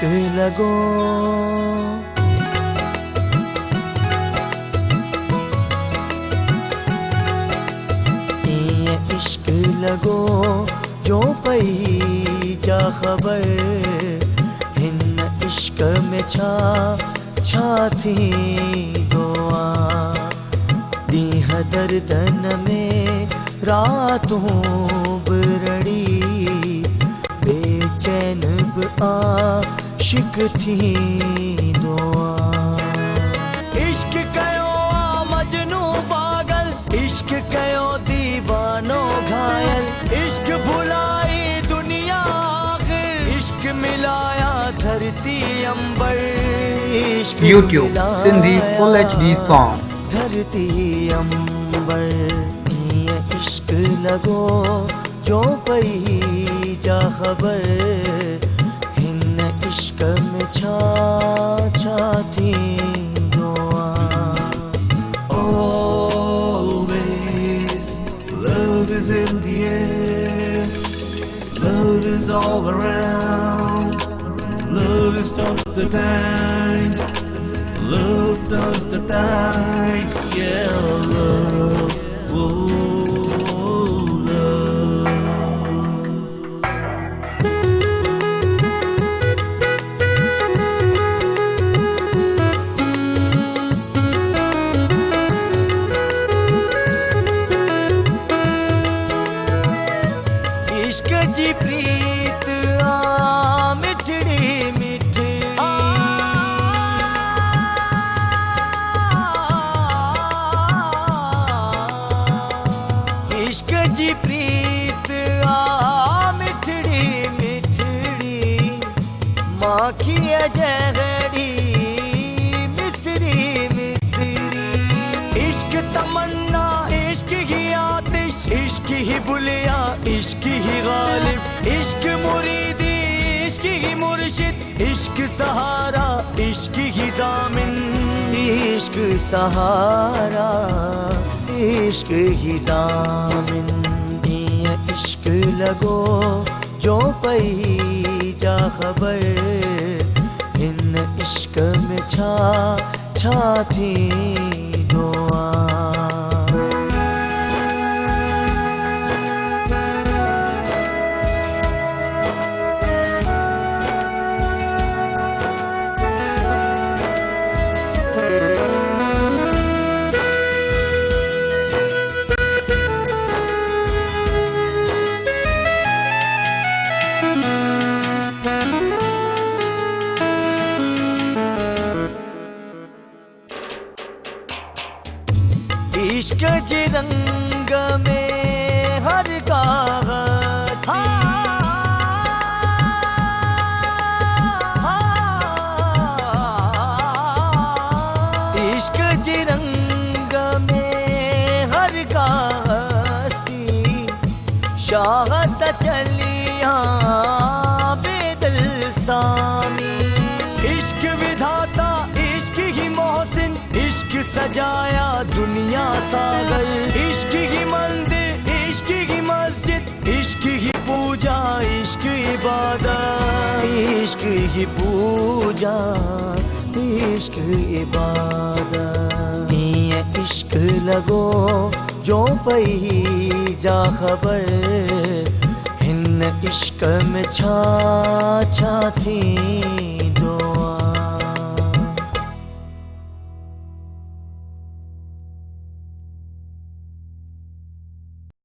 इश्क लगो ये इश्क लगो जो पई जा खबर हिन इश्क में छा छा थी दुआ दीह दर्दन में रातों बरड़ी बेचैन आशिक थी दुआ इश्क कयो मजनू पागल इश्क कयो दीवानो घायल इश्क भुलाई दुनिया आखिर इश्क मिलाया धरती अंबर इश्क YouTube Sindhi Full HD Song धरती अंबर ये इश्क लगो जो पई जा खबर हिन इश्क में छा छा थी दुआ Always love is in the air, love is all around, love is tough the time, love does the time, yeah, love, oh, love. इश्क जी प्रीत आ मिठड़ी मिठड़ी इश्क जी प्रीत आ मिठड़ी मिठड़ी माखी जहड़ी मिसरी मिसरी इश्क तमन्ना इश्क ही आतिश इश्क ही बुलिया इश्क ही गालिब इश्क मुरीदी इश्क ही मुर्शिद इश्क सहारा इश्क ही जामिन इश्क सहारा इश्क ही जामिन ये इश्क लगो जो पई जा खबर इन इश्क में छा छा थी दुआ इश्क जी रंग में हर कागज इश्क जी रंग में हर कागज थी शाह सचलिया बेदल सामी इश्क विधाता इश्क ही मोहसिन इश्क सजाया दुनिया सागर इश्क ही मंदिर इश्क ही मस्जिद इश्क ही पूजा इश्क इबादत इश्क ही पूजा इश्क इबादत ये इश्क लगो जो पई जा खबर हिन इश्क में छा छा थी